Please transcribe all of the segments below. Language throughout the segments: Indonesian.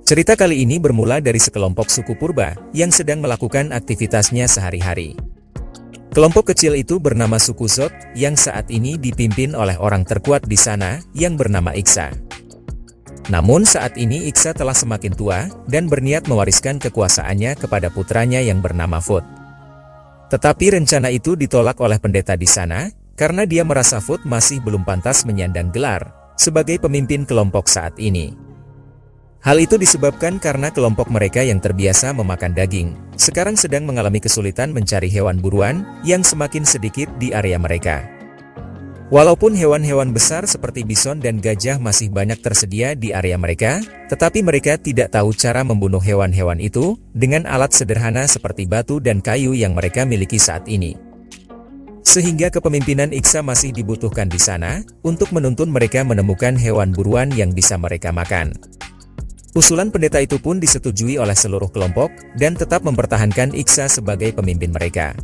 Cerita kali ini bermula dari sekelompok suku purba yang sedang melakukan aktivitasnya sehari-hari. Kelompok kecil itu bernama suku Zod yang saat ini dipimpin oleh orang terkuat di sana yang bernama Iksa. Namun saat ini Iksa telah semakin tua dan berniat mewariskan kekuasaannya kepada putranya yang bernama Fut. Tetapi rencana itu ditolak oleh pendeta di sana karena dia merasa Fut masih belum pantas menyandang gelar sebagai pemimpin kelompok saat ini. Hal itu disebabkan karena kelompok mereka yang terbiasa memakan daging, sekarang sedang mengalami kesulitan mencari hewan buruan yang semakin sedikit di area mereka. Walaupun hewan-hewan besar seperti bison dan gajah masih banyak tersedia di area mereka, tetapi mereka tidak tahu cara membunuh hewan-hewan itu dengan alat sederhana seperti batu dan kayu yang mereka miliki saat ini. Sehingga kepemimpinan Iksa masih dibutuhkan di sana untuk menuntun mereka menemukan hewan buruan yang bisa mereka makan. Usulan pendeta itu pun disetujui oleh seluruh kelompok dan tetap mempertahankan Iksa sebagai pemimpin mereka.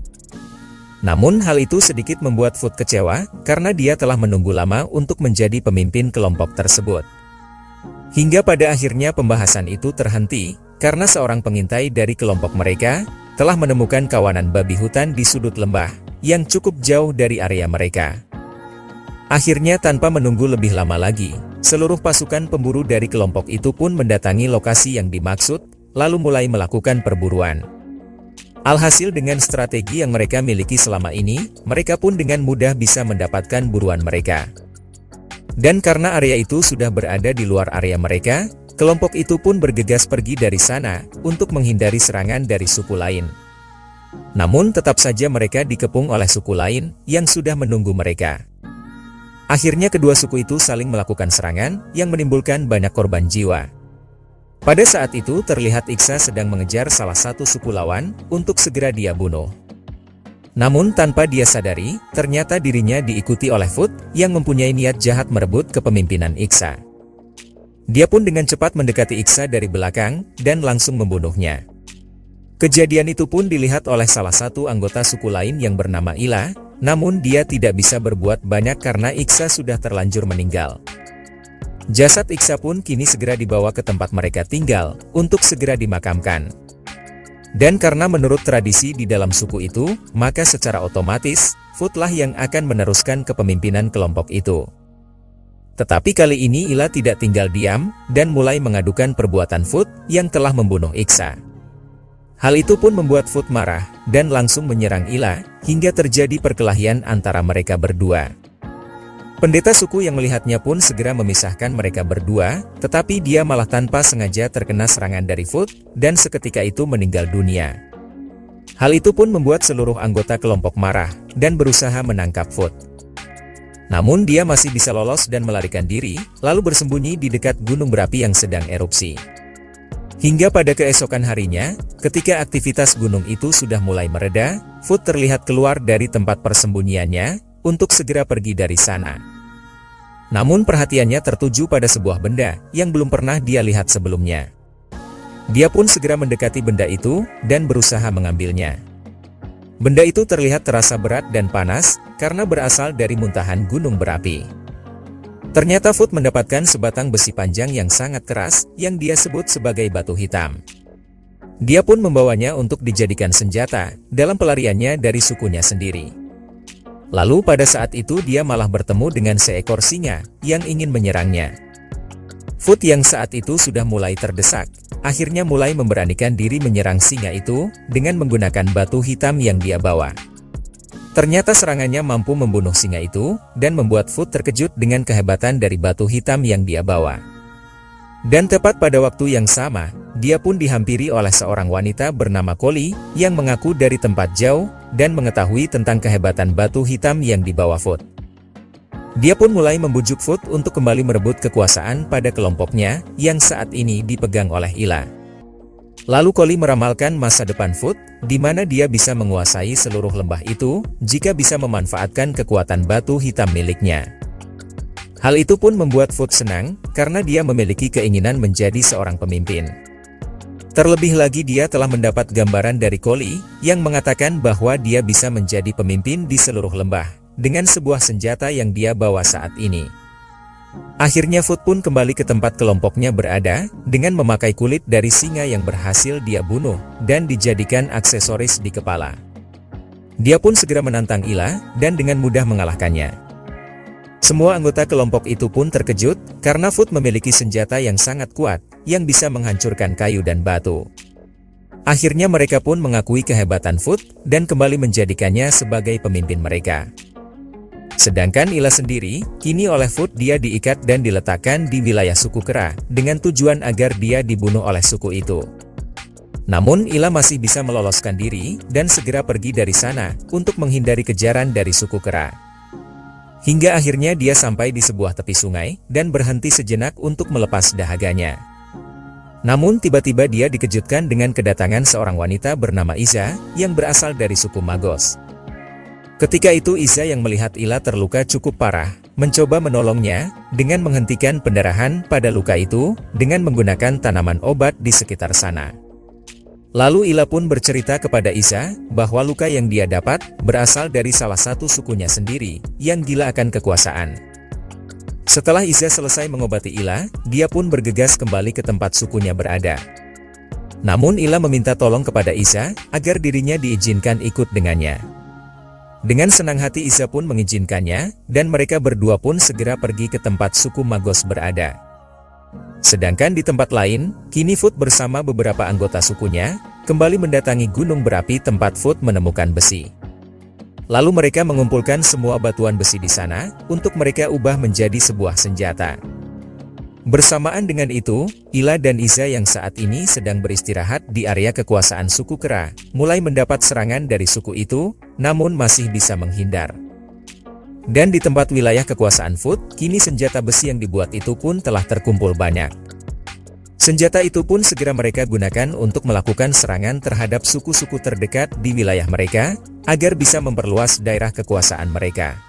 Namun hal itu sedikit membuat Fut kecewa karena dia telah menunggu lama untuk menjadi pemimpin kelompok tersebut. Hingga pada akhirnya pembahasan itu terhenti karena seorang pengintai dari kelompok mereka telah menemukan kawanan babi hutan di sudut lembah yang cukup jauh dari area mereka. Akhirnya tanpa menunggu lebih lama lagi, seluruh pasukan pemburu dari kelompok itu pun mendatangi lokasi yang dimaksud, lalu mulai melakukan perburuan. Alhasil dengan strategi yang mereka miliki selama ini, mereka pun dengan mudah bisa mendapatkan buruan mereka. Dan karena area itu sudah berada di luar area mereka, kelompok itu pun bergegas pergi dari sana untuk menghindari serangan dari suku lain. Namun tetap saja mereka dikepung oleh suku lain yang sudah menunggu mereka. Akhirnya kedua suku itu saling melakukan serangan yang menimbulkan banyak korban jiwa. Pada saat itu terlihat Iksa sedang mengejar salah satu suku lawan untuk segera dia bunuh. Namun tanpa dia sadari, ternyata dirinya diikuti oleh Fut yang mempunyai niat jahat merebut kepemimpinan Iksa. Dia pun dengan cepat mendekati Iksa dari belakang dan langsung membunuhnya. Kejadian itu pun dilihat oleh salah satu anggota suku lain yang bernama Ila, namun dia tidak bisa berbuat banyak karena Iksa sudah terlanjur meninggal. Jasad Iksa pun kini segera dibawa ke tempat mereka tinggal untuk segera dimakamkan. Dan karena menurut tradisi di dalam suku itu, maka secara otomatis, Futlah yang akan meneruskan kepemimpinan kelompok itu. Tetapi kali ini Ila tidak tinggal diam dan mulai mengadukan perbuatan Fut yang telah membunuh Iksa. Hal itu pun membuat Fut marah dan langsung menyerang Ila hingga terjadi perkelahian antara mereka berdua. Pendeta suku yang melihatnya pun segera memisahkan mereka berdua, tetapi dia malah tanpa sengaja terkena serangan dari Fut dan seketika itu meninggal dunia. Hal itu pun membuat seluruh anggota kelompok marah dan berusaha menangkap Fut. Namun dia masih bisa lolos dan melarikan diri, lalu bersembunyi di dekat gunung berapi yang sedang erupsi. Hingga pada keesokan harinya, ketika aktivitas gunung itu sudah mulai mereda, Fut terlihat keluar dari tempat persembunyiannya untuk segera pergi dari sana. Namun perhatiannya tertuju pada sebuah benda yang belum pernah dia lihat sebelumnya. Dia pun segera mendekati benda itu dan berusaha mengambilnya. Benda itu terlihat terasa berat dan panas karena berasal dari muntahan gunung berapi. Ternyata Fut mendapatkan sebatang besi panjang yang sangat keras yang dia sebut sebagai batu hitam. Dia pun membawanya untuk dijadikan senjata dalam pelariannya dari sukunya sendiri. Lalu pada saat itu dia malah bertemu dengan seekor singa yang ingin menyerangnya. Fut yang saat itu sudah mulai terdesak, akhirnya mulai memberanikan diri menyerang singa itu dengan menggunakan batu hitam yang dia bawa. Ternyata serangannya mampu membunuh singa itu, dan membuat Fut terkejut dengan kehebatan dari batu hitam yang dia bawa. Dan tepat pada waktu yang sama, dia pun dihampiri oleh seorang wanita bernama Koli, yang mengaku dari tempat jauh, dan mengetahui tentang kehebatan batu hitam yang dibawa Fut. Dia pun mulai membujuk Fut untuk kembali merebut kekuasaan pada kelompoknya, yang saat ini dipegang oleh Ila. Lalu Koli meramalkan masa depan Fut, di mana dia bisa menguasai seluruh lembah itu, jika bisa memanfaatkan kekuatan batu hitam miliknya. Hal itu pun membuat Fut senang, karena dia memiliki keinginan menjadi seorang pemimpin. Terlebih lagi dia telah mendapat gambaran dari Koli, yang mengatakan bahwa dia bisa menjadi pemimpin di seluruh lembah, dengan sebuah senjata yang dia bawa saat ini. Akhirnya Foot pun kembali ke tempat kelompoknya berada, dengan memakai kulit dari singa yang berhasil dia bunuh, dan dijadikan aksesoris di kepala. Dia pun segera menantang Ila, dan dengan mudah mengalahkannya. Semua anggota kelompok itu pun terkejut, karena Foot memiliki senjata yang sangat kuat, yang bisa menghancurkan kayu dan batu. Akhirnya mereka pun mengakui kehebatan Foot, dan kembali menjadikannya sebagai pemimpin mereka. Sedangkan Ila sendiri, kini oleh Foot dia diikat dan diletakkan di wilayah suku Kera, dengan tujuan agar dia dibunuh oleh suku itu. Namun Ila masih bisa meloloskan diri, dan segera pergi dari sana, untuk menghindari kejaran dari suku Kera. Hingga akhirnya dia sampai di sebuah tepi sungai, dan berhenti sejenak untuk melepas dahaganya. Namun tiba-tiba dia dikejutkan dengan kedatangan seorang wanita bernama Iza, yang berasal dari suku Magos. Ketika itu Iza yang melihat Ila terluka cukup parah, mencoba menolongnya, dengan menghentikan pendarahan pada luka itu, dengan menggunakan tanaman obat di sekitar sana. Lalu Ila pun bercerita kepada Iza, bahwa luka yang dia dapat, berasal dari salah satu sukunya sendiri, yang gila akan kekuasaan. Setelah Iza selesai mengobati Ila, dia pun bergegas kembali ke tempat sukunya berada. Namun Ila meminta tolong kepada Iza, agar dirinya diizinkan ikut dengannya. Dengan senang hati Iza pun mengizinkannya, dan mereka berdua pun segera pergi ke tempat suku Magos berada. Sedangkan di tempat lain, kini Foot bersama beberapa anggota sukunya, kembali mendatangi gunung berapi tempat Foot menemukan besi. Lalu mereka mengumpulkan semua batuan besi di sana, untuk mereka ubah menjadi sebuah senjata. Bersamaan dengan itu, Ila dan Iza yang saat ini sedang beristirahat di area kekuasaan suku Kera, mulai mendapat serangan dari suku itu, namun masih bisa menghindar. Dan di tempat wilayah kekuasaan Foot, kini senjata besi yang dibuat itu pun telah terkumpul banyak. Senjata itu pun segera mereka gunakan untuk melakukan serangan terhadap suku-suku terdekat di wilayah mereka, agar bisa memperluas daerah kekuasaan mereka.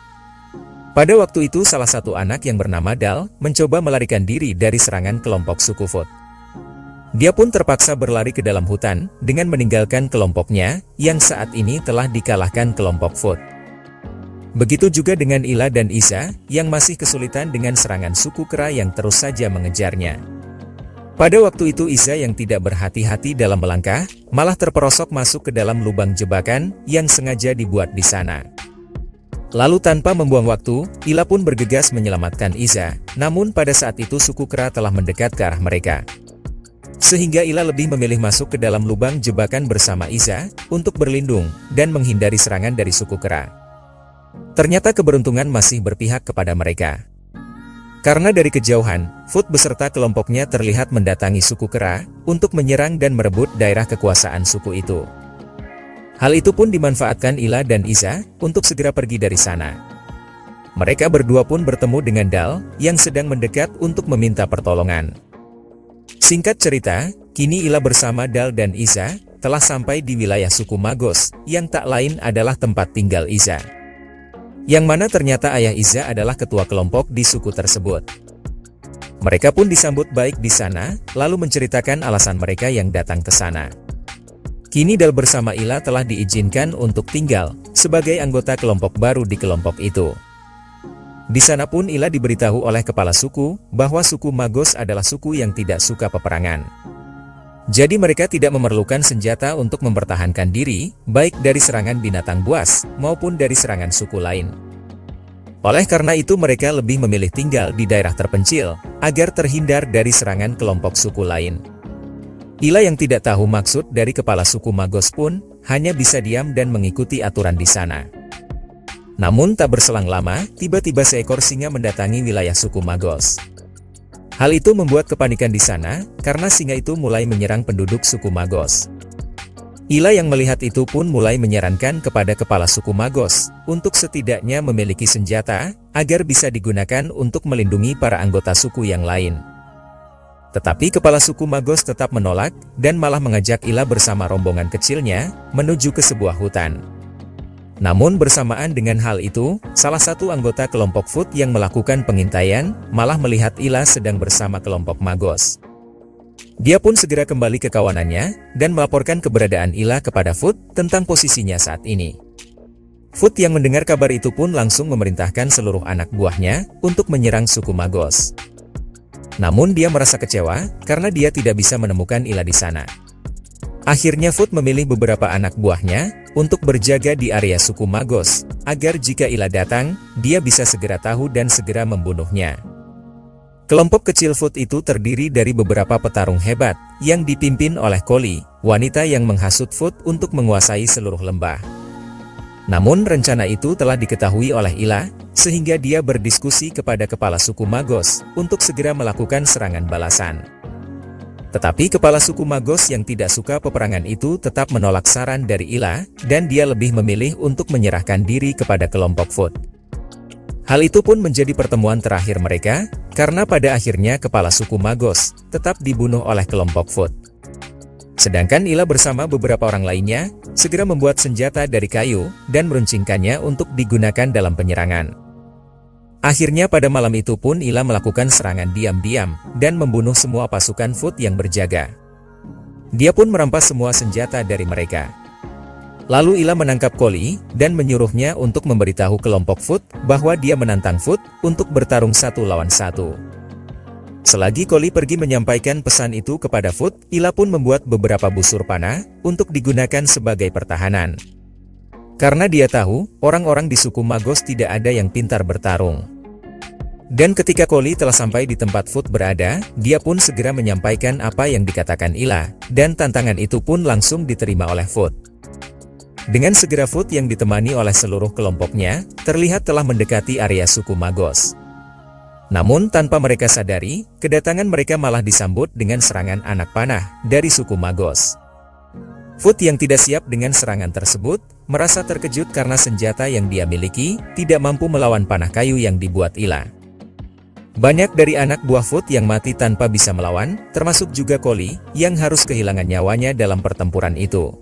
Pada waktu itu salah satu anak yang bernama Dal, mencoba melarikan diri dari serangan kelompok suku Foot. Dia pun terpaksa berlari ke dalam hutan, dengan meninggalkan kelompoknya, yang saat ini telah dikalahkan kelompok Foot. Begitu juga dengan Ila dan Iza, yang masih kesulitan dengan serangan suku Kera yang terus saja mengejarnya. Pada waktu itu Iza yang tidak berhati-hati dalam melangkah, malah terperosok masuk ke dalam lubang jebakan, yang sengaja dibuat di sana. Lalu tanpa membuang waktu, Ila pun bergegas menyelamatkan Iza, namun pada saat itu suku Kera telah mendekat ke arah mereka. Sehingga Ila lebih memilih masuk ke dalam lubang jebakan bersama Iza, untuk berlindung, dan menghindari serangan dari suku Kera. Ternyata keberuntungan masih berpihak kepada mereka. Karena dari kejauhan, Foot beserta kelompoknya terlihat mendatangi suku Kera, untuk menyerang dan merebut daerah kekuasaan suku itu. Hal itu pun dimanfaatkan Ila dan Iza, untuk segera pergi dari sana. Mereka berdua pun bertemu dengan Dal, yang sedang mendekat untuk meminta pertolongan. Singkat cerita, kini Ila bersama Dal dan Iza, telah sampai di wilayah suku Magos, yang tak lain adalah tempat tinggal Iza. Yang mana ternyata ayah Iza adalah ketua kelompok di suku tersebut. Mereka pun disambut baik di sana, lalu menceritakan alasan mereka yang datang ke sana. Kini Dal bersama Ila telah diizinkan untuk tinggal, sebagai anggota kelompok baru di kelompok itu. Di sana pun Ila diberitahu oleh kepala suku, bahwa suku Magos adalah suku yang tidak suka peperangan. Jadi mereka tidak memerlukan senjata untuk mempertahankan diri, baik dari serangan binatang buas, maupun dari serangan suku lain. Oleh karena itu mereka lebih memilih tinggal di daerah terpencil, agar terhindar dari serangan kelompok suku lain. Ila yang tidak tahu maksud dari kepala suku Magos pun, hanya bisa diam dan mengikuti aturan di sana. Namun tak berselang lama, tiba-tiba seekor singa mendatangi wilayah suku Magos. Hal itu membuat kepanikan di sana, karena singa itu mulai menyerang penduduk suku Magos. Ila yang melihat itu pun mulai menyarankan kepada kepala suku Magos, untuk setidaknya memiliki senjata, agar bisa digunakan untuk melindungi para anggota suku yang lain. Tetapi kepala suku Magos tetap menolak, dan malah mengajak Ila bersama rombongan kecilnya, menuju ke sebuah hutan. Namun bersamaan dengan hal itu, salah satu anggota kelompok Foot yang melakukan pengintaian, malah melihat Ila sedang bersama kelompok Magos. Dia pun segera kembali ke kawanannya, dan melaporkan keberadaan Ila kepada Foot, tentang posisinya saat ini. Foot yang mendengar kabar itu pun langsung memerintahkan seluruh anak buahnya untuk menyerang suku Magos. Namun dia merasa kecewa karena dia tidak bisa menemukan Ila di sana. Akhirnya Foot memilih beberapa anak buahnya untuk berjaga di area suku Magos, agar jika Ila datang, dia bisa segera tahu dan segera membunuhnya. Kelompok kecil Foot itu terdiri dari beberapa petarung hebat yang dipimpin oleh Koli, wanita yang menghasut Foot untuk menguasai seluruh lembah. Namun rencana itu telah diketahui oleh Ila, sehingga dia berdiskusi kepada kepala suku Magos untuk segera melakukan serangan balasan. Tetapi kepala suku Magos yang tidak suka peperangan itu tetap menolak saran dari Ila, dan dia lebih memilih untuk menyerahkan diri kepada kelompok Foot. Hal itu pun menjadi pertemuan terakhir mereka, karena pada akhirnya kepala suku Magos tetap dibunuh oleh kelompok Foot. Sedangkan Ila bersama beberapa orang lainnya segera membuat senjata dari kayu dan meruncingkannya untuk digunakan dalam penyerangan. Akhirnya pada malam itu pun Ila melakukan serangan diam-diam dan membunuh semua pasukan Foot yang berjaga. Dia pun merampas semua senjata dari mereka. Lalu Ila menangkap Koli dan menyuruhnya untuk memberitahu kelompok Foot bahwa dia menantang Foot untuk bertarung 1 lawan 1. Selagi Koli pergi menyampaikan pesan itu kepada Foot, Ila pun membuat beberapa busur panah untuk digunakan sebagai pertahanan. Karena dia tahu, orang-orang di suku Magos tidak ada yang pintar bertarung. Dan ketika Koli telah sampai di tempat Foot berada, dia pun segera menyampaikan apa yang dikatakan Ila, dan tantangan itu pun langsung diterima oleh Foot. Dengan segera Foot yang ditemani oleh seluruh kelompoknya, terlihat telah mendekati area suku Magos. Namun tanpa mereka sadari, kedatangan mereka malah disambut dengan serangan anak panah dari suku Magos. Foot yang tidak siap dengan serangan tersebut, merasa terkejut karena senjata yang dia miliki tidak mampu melawan panah kayu yang dibuat Ila. Banyak dari anak buah Foot yang mati tanpa bisa melawan, termasuk juga Koli yang harus kehilangan nyawanya dalam pertempuran itu.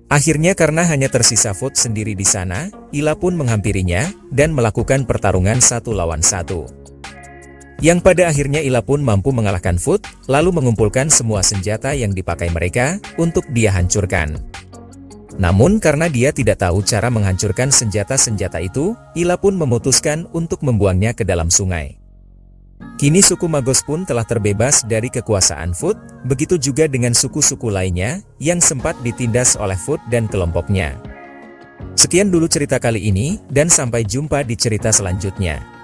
Akhirnya karena hanya tersisa Foot sendiri di sana, Ila pun menghampirinya dan melakukan pertarungan 1 lawan 1. Yang pada akhirnya Ila pun mampu mengalahkan Foot, lalu mengumpulkan semua senjata yang dipakai mereka untuk dia hancurkan. Namun karena dia tidak tahu cara menghancurkan senjata-senjata itu, Ila pun memutuskan untuk membuangnya ke dalam sungai. Kini suku Magos pun telah terbebas dari kekuasaan Foot, begitu juga dengan suku-suku lainnya yang sempat ditindas oleh Foot dan kelompoknya. Sekian dulu cerita kali ini, dan sampai jumpa di cerita selanjutnya.